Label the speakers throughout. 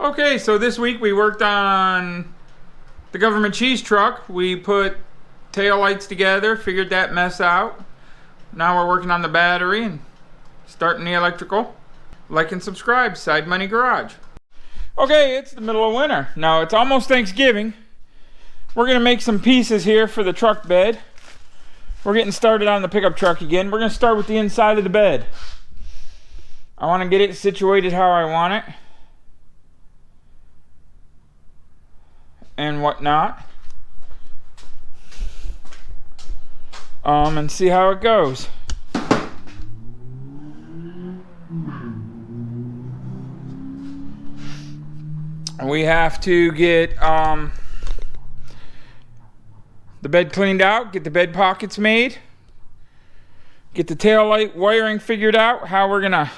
Speaker 1: Okay, so this week we worked on the government cheese truck. We put tail lights together, figured that mess out. Now we're working on the battery and starting the electrical. Like and subscribe, Side Money Garage. Okay, it's the middle of winter. Now it's almost Thanksgiving. We're gonna make some pieces here for the truck bed. We're getting started on the pickup truck again. We're gonna start with the inside of the bed. I wanna get it situated how I want it. And whatnot. And see how it goes. We have to get the bed cleaned out, get the bed pockets made, get the tail light wiring figured out, how we're gonna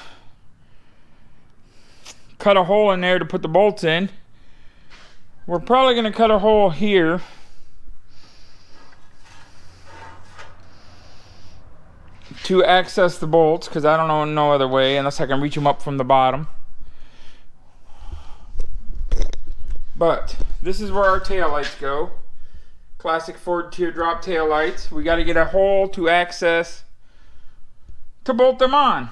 Speaker 1: cut a hole in there to put the bolts in. We're probably gonna cut a hole here to access the bolts, because I don't know no other way unless I can reach them up from the bottom. But this is where our tail lights go. Classic Ford teardrop tail lights. We got to get a hole to access to bolt them on.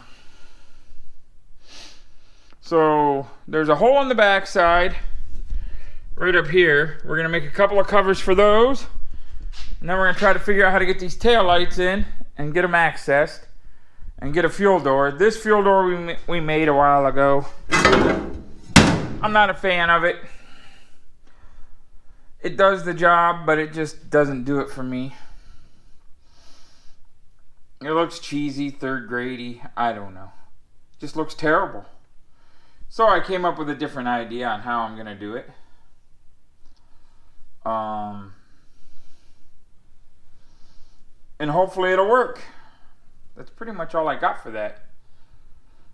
Speaker 1: So there's a hole on the back side right up here. We're gonna make a couple of covers for those, and then we're gonna try to figure out how to get these tail lights in and get them accessed and get a fuel door. This fuel door we made a while ago. I'm not a fan of it. It does the job, but it just doesn't do it for me. It looks cheesy, third grade-y, I don't know. It just looks terrible. So I came up with a different idea on how I'm gonna do it. And hopefully it'll work. That's pretty much all I got for that.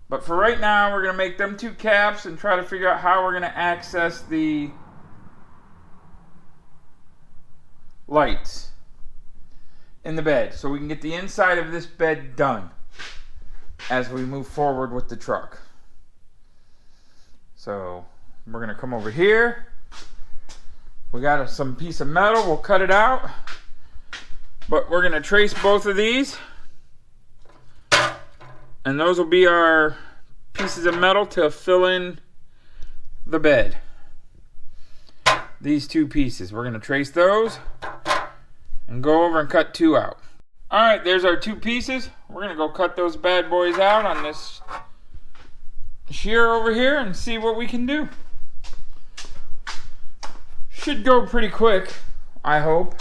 Speaker 1: But for right now, we're gonna make them two caps and try to figure out how we're gonna access the lights in the bed so we can get the inside of this bed done as we move forward with the truck. So we're gonna come over here. We got some piece of metal, we'll cut it out, but we're gonna trace both of these, and those will be our pieces of metal to fill in the bed. These two pieces, we're gonna trace those and go over and cut two out. All right, there's our two pieces. We're gonna go cut those bad boys out on this shear over here and see what we can do. Should go pretty quick, I hope.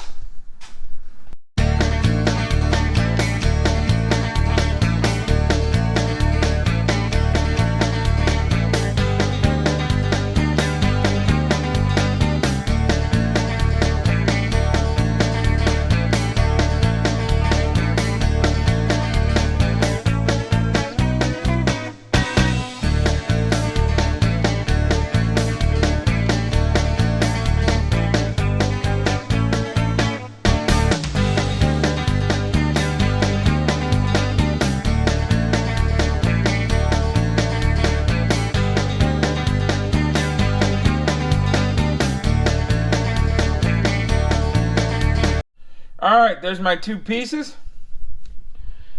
Speaker 1: Alright, there's my two pieces.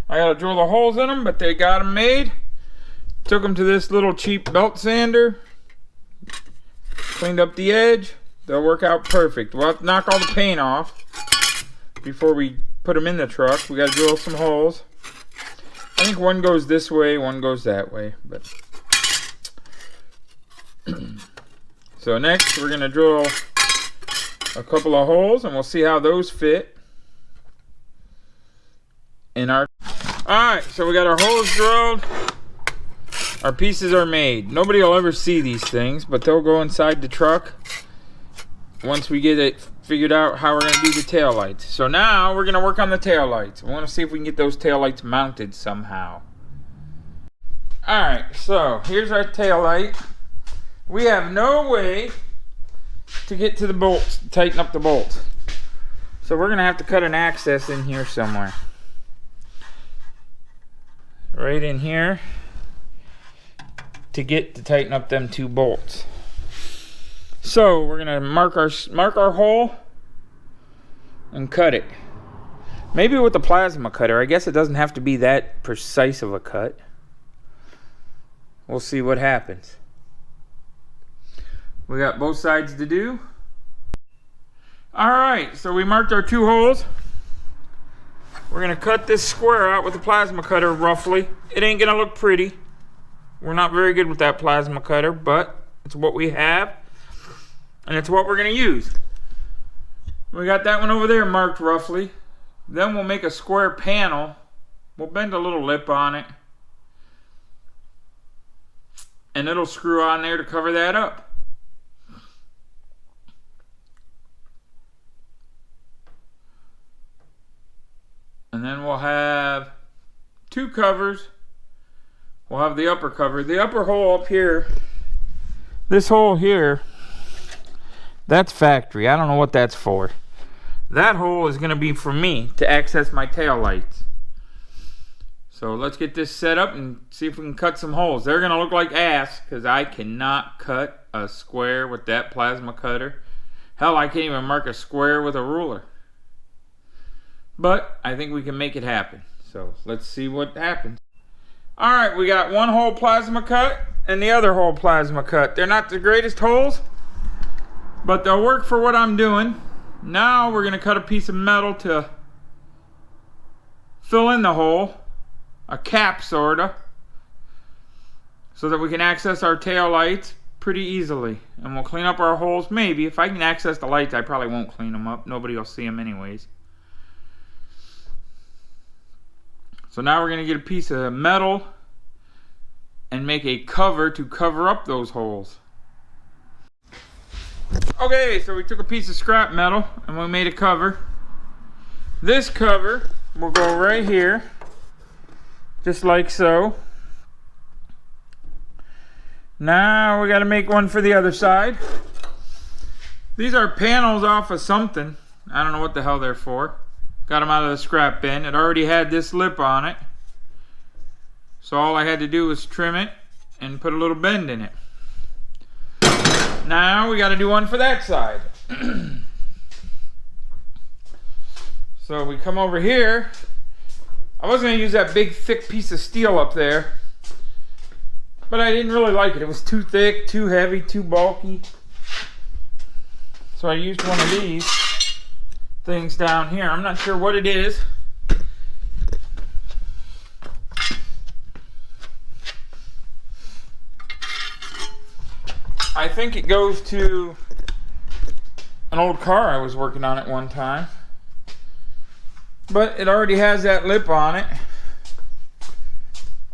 Speaker 1: I gotta drill the holes in them, but they got them made. Took them to this little cheap belt sander. Cleaned up the edge. They'll work out perfect. We'll have to knock all the paint off before we put them in the truck. We gotta drill some holes. I think one goes this way, one goes that way. But so next we're gonna drill a couple of holes and we'll see how those fit in our... Alright, so we got our holes drilled. Our pieces are made. Nobody will ever see these things, but they'll go inside the truck once we get it figured out how we're going to do the tail lights. So now we're going to work on the tail lights. We want to see if we can get those tail lights mounted somehow. Alright, so here's our tail light. We have no way to get to the bolts, tighten up the bolts. So we're going to have to cut an access in here somewhere. Right in here to tighten up them two bolts. So we're gonna mark our hole and cut it. Maybe with the plasma cutter. I guess it doesn't have to be that precise of a cut. We'll see what happens. We got both sides to do. Alright, so we marked our 2 holes. We're gonna cut this square out with the plasma cutter roughly. It ain't gonna look pretty. We're not very good with that plasma cutter, but it's what we have. And it's what we're gonna use. We got that one over there marked roughly. Then we'll make a square panel. We'll bend a little lip on it. And it'll screw on there to cover that up. And then we'll have 2 covers. We'll have the upper cover. The upper hole up here, this hole here, that's factory. I don't know what that's for. That hole is going to be for me to access my tail lights. So let's get this set up and see if we can cut some holes. They're going to look like ass because I cannot cut a square with that plasma cutter. Hell, I can't even mark a square with a ruler. But I think we can make it happen. So let's see what happens. Alright, we got 1 hole plasma cut and the other hole plasma cut. They're not the greatest holes, but they'll work for what I'm doing. Now we're going to cut a piece of metal to fill in the hole, a cap sorta, so that we can access our tail lights pretty easily. And we'll clean up our holes maybe. If I can access the lights, I probably won't clean them up. Nobody will see them anyways. So now we're going to get a piece of metal and make a cover to cover up those holes. Okay, so we took a piece of scrap metal and we made a cover. This cover will go right here, just like so. Now we got to make one for the other side. These are panels off of something. I don't know what the hell they're for. Got them out of the scrap bin. It already had this lip on it. So all I had to do was trim it and put a little bend in it. Now we got to do one for that side. So we come over here. I was going to use that big thick piece of steel up there, but I didn't really like it. It was too thick, too heavy, too bulky. So I used one of these things down here. I'm not sure what it is. I think it goes to an old car I was working on at one time. But it already has that lip on it.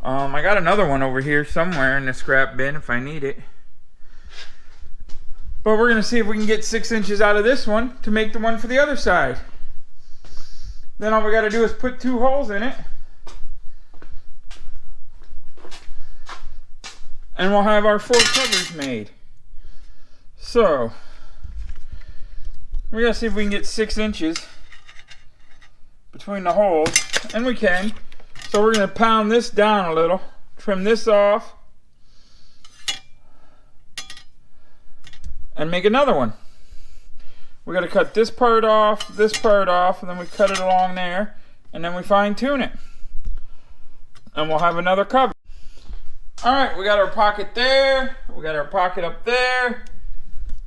Speaker 1: I got another one over here somewhere in the scrap bin if I need it. But we're going to see if we can get 6 inches out of this one to make the one for the other side. Then all we got to do is put 2 holes in it. And we'll have our 4 covers made. So, we're going to see if we can get 6 inches between the holes. And we can. So we're going to pound this down a little. Trim this off. And make another one. We got to cut this part off, and then we cut it along there, and then we fine tune it. And we'll have another cover. Alright, we got our pocket there, we got our pocket up there,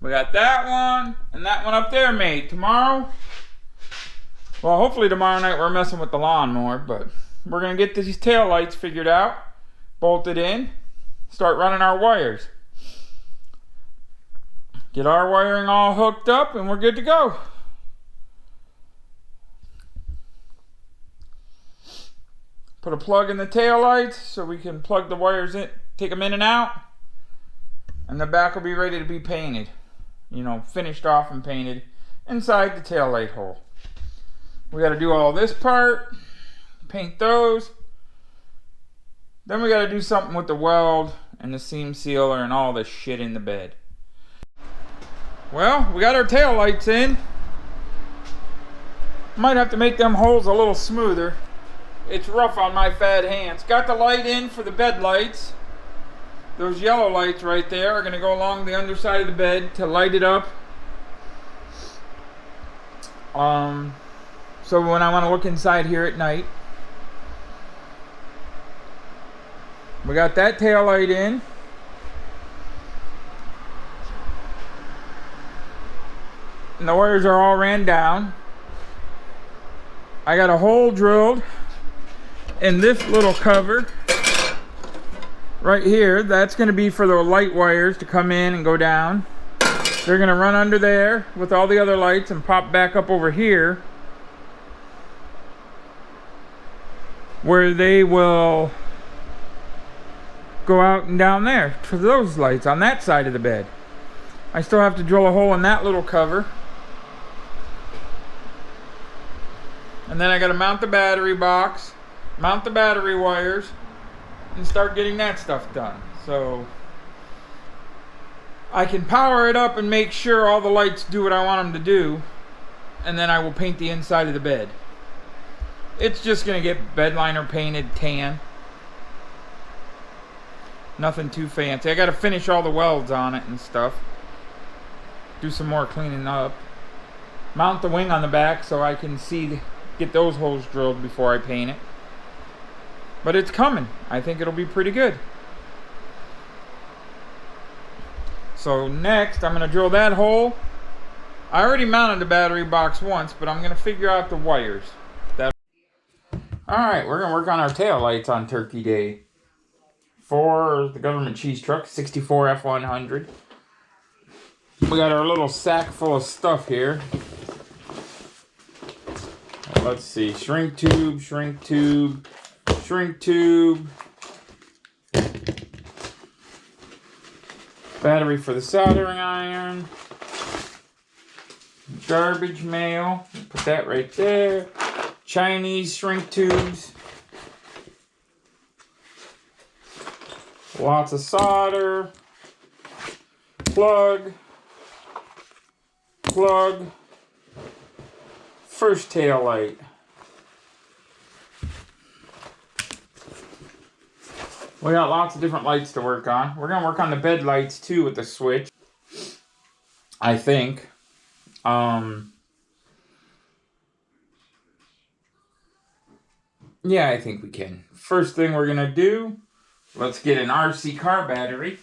Speaker 1: we got that one, and that one up there made. Tomorrow, well hopefully tomorrow night we're messing with the lawnmower, but we're going to get these tail lights figured out, bolted in, start running our wires. Get our wiring all hooked up and we're good to go. Put a plug in the tail lights so we can plug the wires in, take them in and out. And the back will be ready to be painted. You know, finished off and painted inside the tail light hole. We got to do all this part, paint those. Then we got to do something with the weld and the seam sealer and all this shit in the bed. Well, we got our tail lights in. Might have to make them holes a little smoother. It's rough on my fat hands. Got the light in for the bed lights. Those yellow lights right there are going to go along the underside of the bed to light it up. So when I want to look inside here at night. We got that tail light in. And the wires are all ran down. I got a hole drilled in this little cover right here. That's going to be for the light wires to come in and go down. They're going to run under there with all the other lights and pop back up over here, where they will go out and down there for those lights on that side of the bed. I still have to drill a hole in that little cover. And then I got to mount the battery box, mount the battery wires, and start getting that stuff done. So I can power it up and make sure all the lights do what I want them to do, and then I will paint the inside of the bed. It's just going to get bed liner painted tan. Nothing too fancy. I got to finish all the welds on it and stuff. Do some more cleaning up. Mount the wing on the back so I can get those holes drilled before I paint it. But it's coming. I think it'll be pretty good. So next, I'm going to drill that hole. I already mounted the battery box once, but I'm going to figure out the wires. Alright, we're going to work on our tail lights on Turkey Day. For the government cheese truck, 64 F100. We got our little sack full of stuff here. Let's see, shrink tube, shrink tube, shrink tube. Battery for the soldering iron. Garbage mail. Put that right there. Chinese shrink tubes. Lots of solder. Plug. Plug. First tail light. We got lots of different lights to work on. We're going to work on the bed lights too with the switch, I think. Yeah, I think we can. First thing we're going to do, let's get an RC car battery.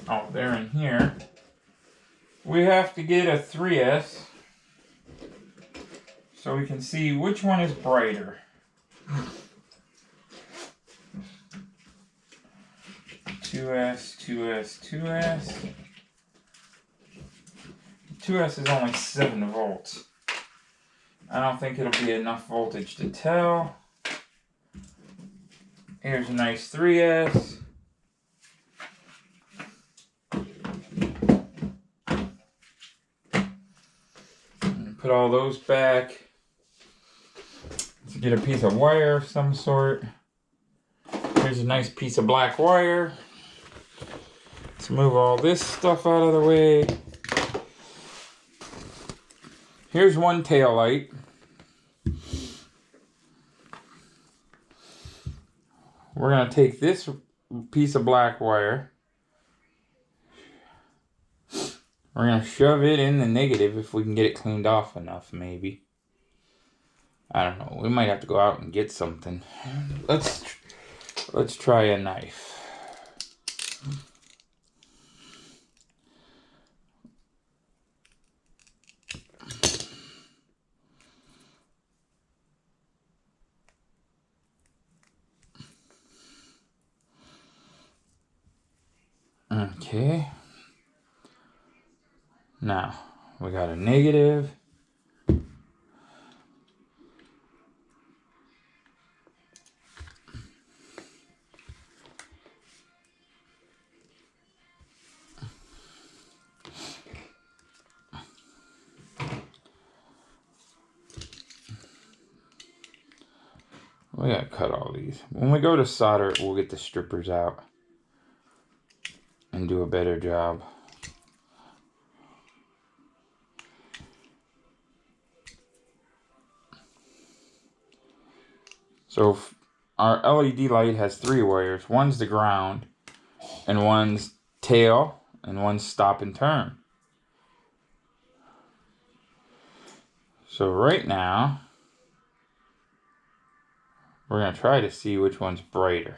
Speaker 1: Oh, they're in here. We have to get a 3S so we can see which one is brighter. 2S, 2S, 2S. 2S is only 7 volts. I don't think it'll be enough voltage to tell. Here's a nice 3S. Put all those back. Let's get a piece of wire of some sort. Here's a nice piece of black wire. Let's move all this stuff out of the way. Here's one tail light. We're going to take this piece of black wire. We're going to shove it in the negative if we can get it cleaned off enough, maybe. I don't know. We might have to go out and get something. Let's try a knife. Okay. Now, we got a negative. We gotta cut all these. When we go to solder, we'll get the strippers out and do a better job. So our LED light has 3 wires. One's the ground, and one's tail, and one's stop and turn. So right now, we're going to try to see which one's brighter.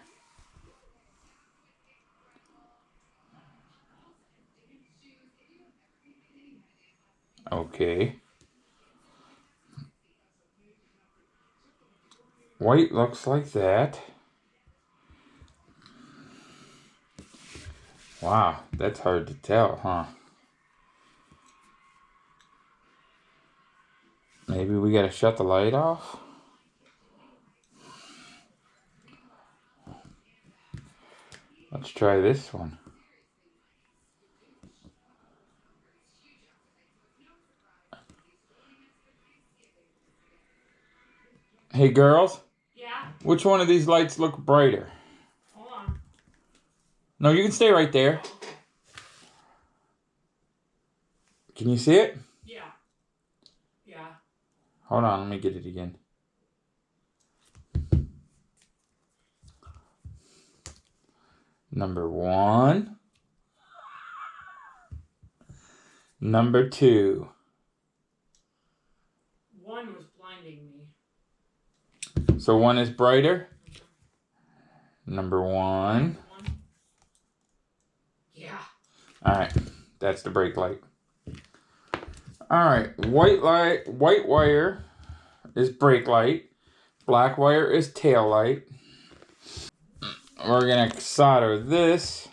Speaker 1: Okay. White looks like that. Wow, that's hard to tell, huh? Maybe we gotta shut the light off? Let's try this one. Hey girls?
Speaker 2: Yeah?
Speaker 1: Which one of these lights look brighter?
Speaker 2: Hold on.
Speaker 1: No, you can stay right there. Can you see it?
Speaker 2: Yeah. Yeah.
Speaker 1: Hold on, let me get it again. Number 1. Number 2.
Speaker 2: 1 was blinding me.
Speaker 1: So 1 is brighter? Number 1.
Speaker 2: Yeah.
Speaker 1: Alright, that's the brake light. Alright, white wire is brake light. Black wire is tail light. We're gonna solder this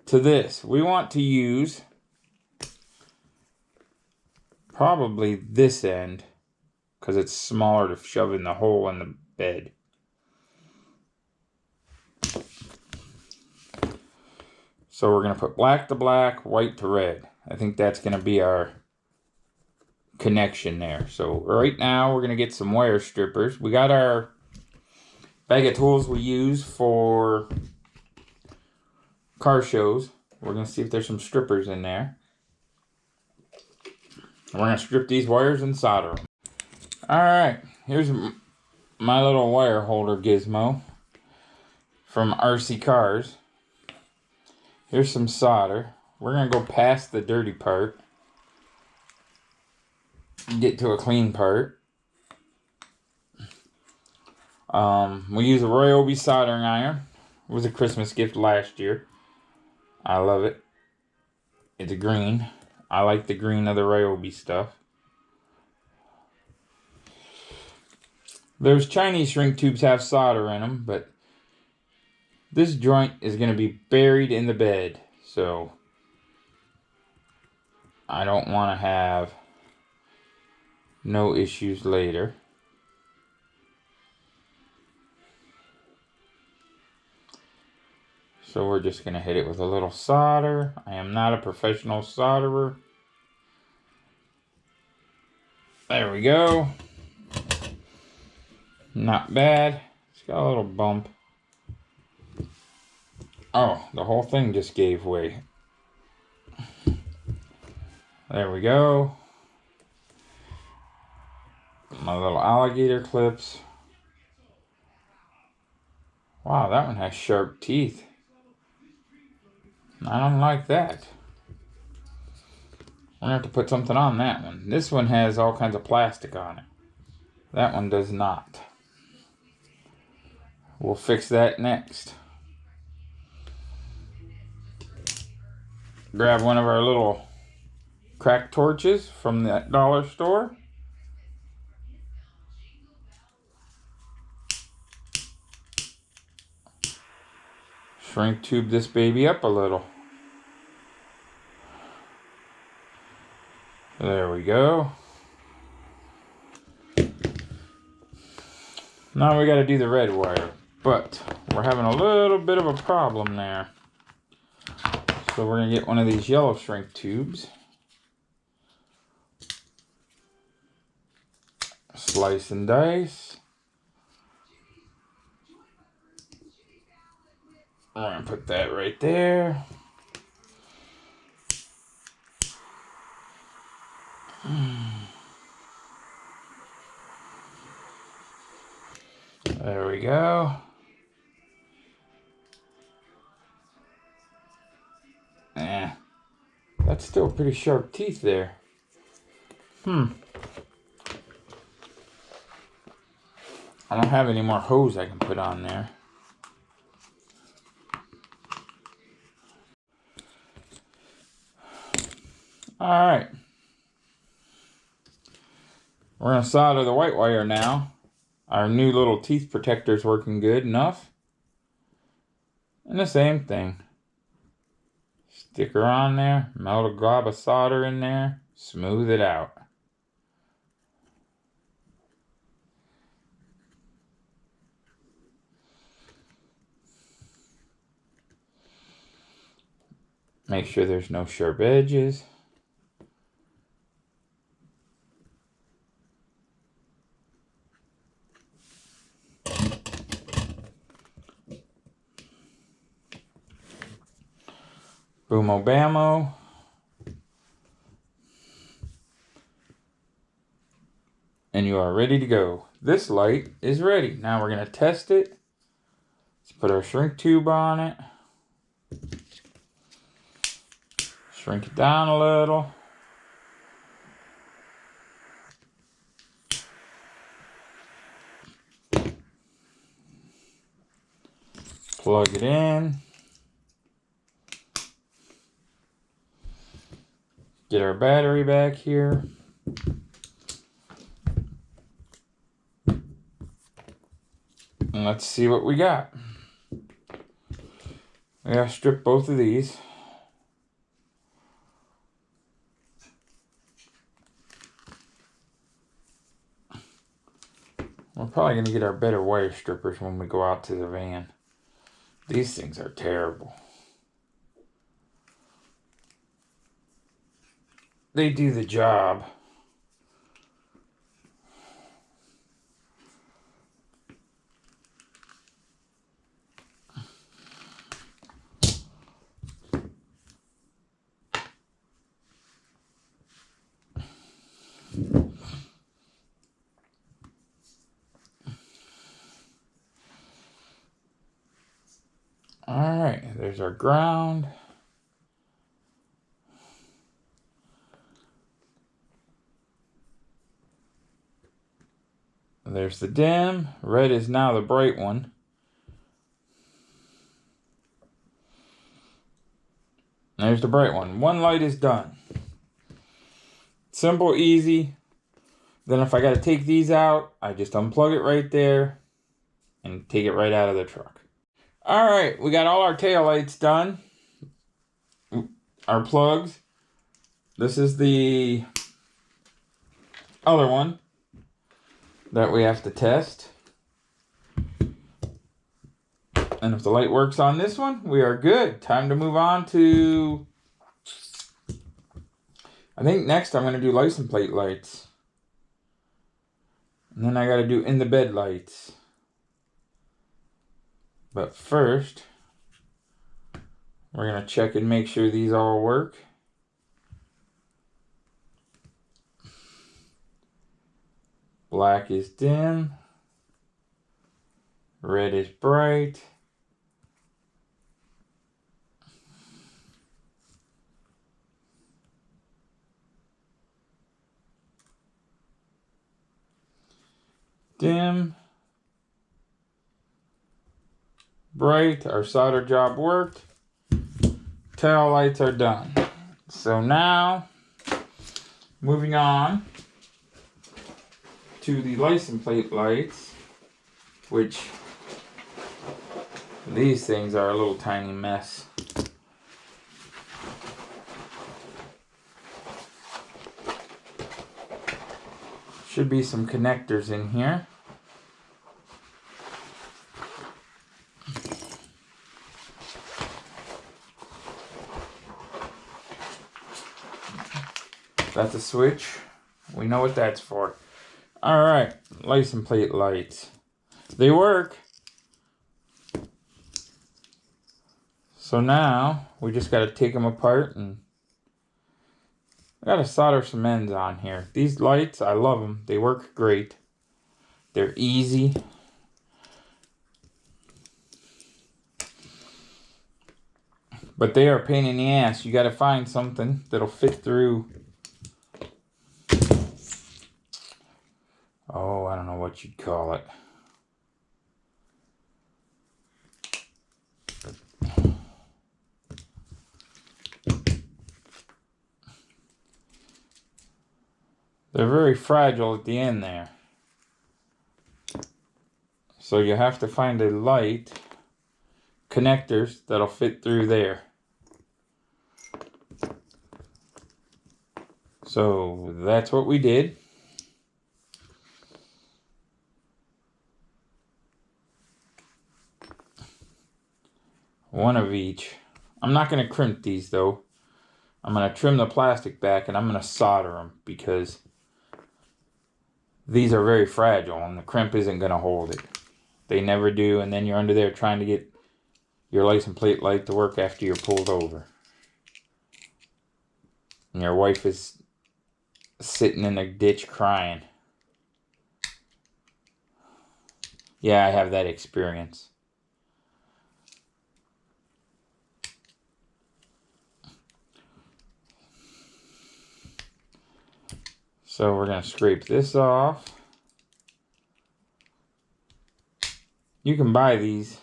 Speaker 1: to this. We want to use probably this end because it's smaller to shove in the hole in the bed. So we're gonna put black to black, white to red. I think that's gonna be our connection there. So right now we're gonna get some wire strippers. We got our bag of tools we use for car shows. We're gonna see if there's some strippers in there. We're gonna strip these wires and solder them. Alright, here's my little wire holder gizmo from RC Cars. Here's some solder. We're gonna go past the dirty part, get to a clean part. We use a Ryobi soldering iron. It was a Christmas gift last year. I love it. It's green. I like the green of the Ryobi stuff. Those Chinese shrink tubes have solder in them, but this joint is going to be buried in the bed, so I don't want to have no issues later. So we're just going to hit it with a little solder. I am not a professional solderer. There we go. Not bad. It's got a little bump. Oh, the whole thing just gave way. There we go. My little alligator clips. Wow, that one has sharp teeth. I don't like that. We're gonna have to put something on that one. This one has all kinds of plastic on it. That one does not. We'll fix that next. Grab one of our little crack torches from the dollar store. Shrink tube this baby up a little. There we go. Now we gotta do the red wire, but we're having a little bit of a problem there. So we're gonna get one of these yellow shrink tubes. Slice and dice. I'm gonna put that right there. There we go. That's still pretty sharp teeth there. I don't have any more hose I can put on there. Alright. We're going to solder the white wire now. Our new little teeth protector is working good enough. And the same thing. Stick her on there, melt a glob of solder in there, smooth it out. Make sure there's no sharp edges. Boomo bamo. And you are ready to go. This light is ready. Now we're going to test it. Let's put our shrink tube on it. Shrink it down a little. Plug it in. Get our battery back here. And let's see what we got. We gotta strip both of these. We're probably gonna get our better wire strippers when we go out to the van. These things are terrible. They do the job. All right, there's our ground. There's the dim. Red is now the bright one. There's the bright one. One light is done. Simple, easy. Then if I got to take these out, I just unplug it right there and take it right out of the truck. All right, we got all our tail lights done. Our plugs. This is the other one that we have to test. And if the light works on this one, we are good. Time to move on to... I think next I'm going to do license plate lights. And then I got to do in the bed lights. But first, we're going to check and make sure these all work. Black is dim. Red is bright. Dim. Bright. Our solder job worked. Tail lights are done. So now, moving on to the license plate lights, which these things are a little tiny mess. Should be some connectors in here. That's a switch. We know what that's for. Alright, license plate lights. They work. So now, we just got to take them apart and I got to solder some ends on here. These lights, I love them. They work great. They're easy. But they are a pain in the ass. You got to find something that'll fit through. Oh, I don't know what you'd call it. They're very fragile at the end there. So you have to find a light connectors that'll fit through there. So that's what we did. One of each. I'm not going to crimp these though. I'm going to trim the plastic back and I'm going to solder them because these are very fragile and the crimp isn't going to hold it. They never do, and then you're under there trying to get your license plate light to work after you're pulled over. And your wife is sitting in a ditch crying. Yeah, I have that experience. So we're going to scrape this off. You can buy these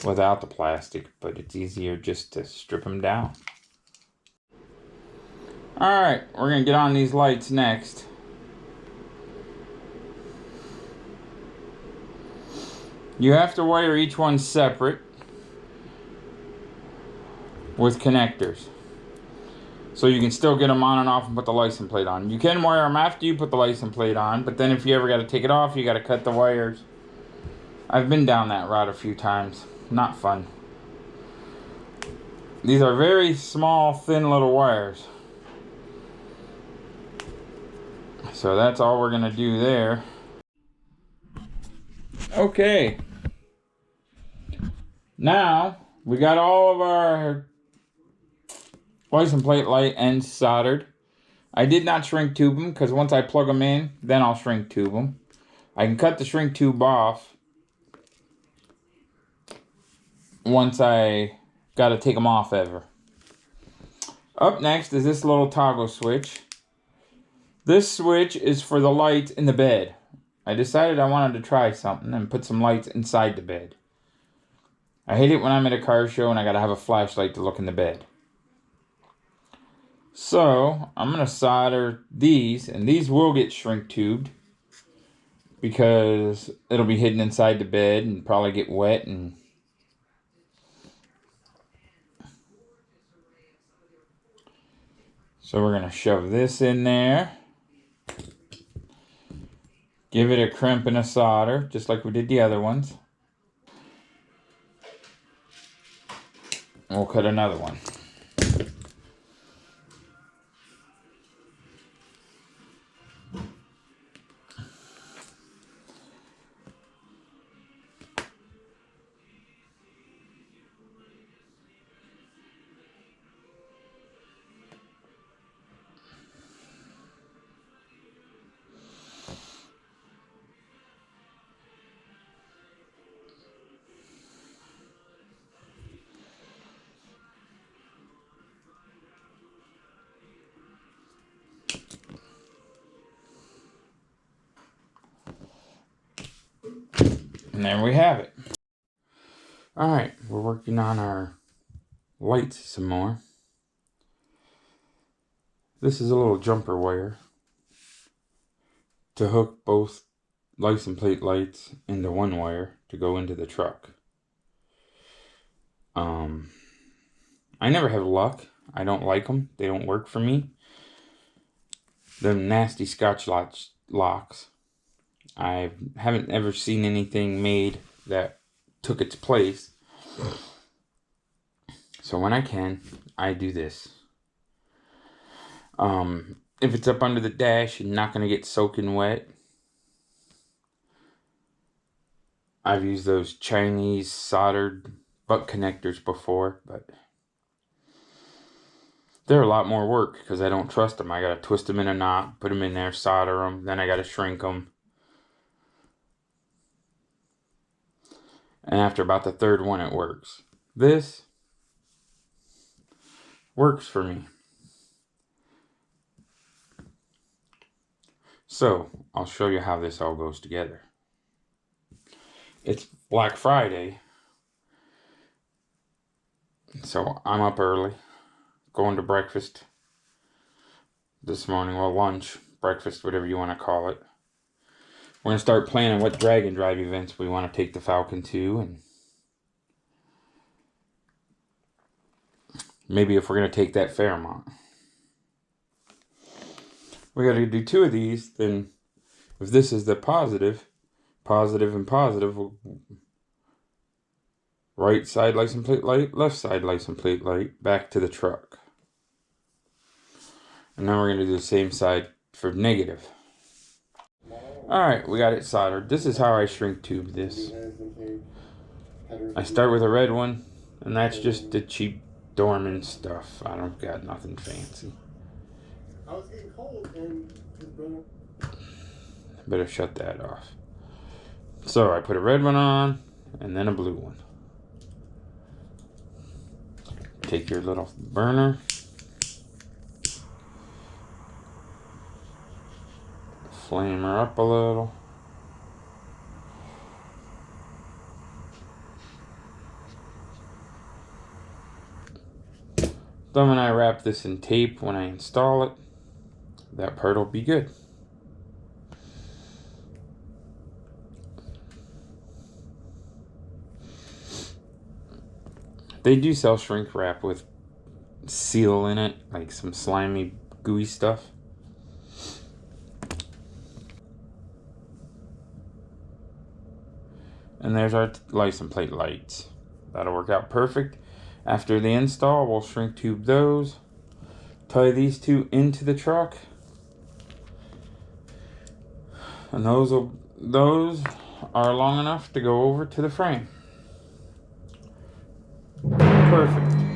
Speaker 1: without the plastic, but it's easier just to strip them down. Alright, we're going to get on these lights next. You have to wire each one separate with connectors. So you can still get them on and off and put the license plate on. You can wire them after you put the license plate on, but then if you ever got to take it off, you got to cut the wires. I've been down that route a few times. Not fun. These are very small, thin little wires. So that's all we're going to do there. Okay. Now, we got all of our license plate light ends soldered. I did not shrink tube them because once I plug them in, then I'll shrink tube them. I can cut the shrink tube off once I got to take them off ever. Up next is this little toggle switch. This switch is for the lights in the bed. I decided I wanted to try something and put some lights inside the bed. I hate it when I'm at a car show and I gotta have a flashlight to look in the bed. So, I'm gonna solder these, and these will get shrink tubed because it'll be hidden inside the bed and probably get wet. And so we're gonna shove this in there. Give it a crimp and a solder, just like we did the other ones. We'll cut another one. And there we have it. Alright, we're working on our lights some more. This is a little jumper wire to hook both license plate lights into one wire to go into the truck. I never have luck. I don't like them. They don't work for me. Them nasty Scotch locks. I haven't ever seen anything made that took its place. So when I can, I do this. If it's up under the dash and not going to get soaking wet, I've used those Chinese soldered butt connectors before, but they're a lot more work because I don't trust them. I got to twist them in a knot, put them in there, solder them, then I got to shrink them. And after about the third one, it works. This, works for me. So, I'll show you how this all goes together. It's Black Friday, so I'm up early, going to breakfast this morning. Well, lunch, breakfast, whatever you want to call it. We're going to start planning what drag and drive events we want to take the Falcon to, and maybe if we're going to take that Fairmont. We got to do 2 of these, then if this is the positive and positive, right side license plate light, left side license plate light, back to the truck. And now we're going to do the same side for negative. Alright, we got it soldered. This is how I shrink tube this. I start with a red one, and that's just the cheap Dorman stuff. I don't got nothing fancy.
Speaker 3: I was getting cold and
Speaker 1: better shut that off. So I put a red one on, and then a blue one. Take your little burner, flame her up a little. Then when I wrap this in tape, when I install it, that part will be good. They do sell shrink wrap with seal in it, like some slimy, gooey stuff. And there's our license plate lights. That'll work out perfect. After the install, we'll shrink tube those, tie these 2 into the truck, and those are long enough to go over to the frame. Perfect.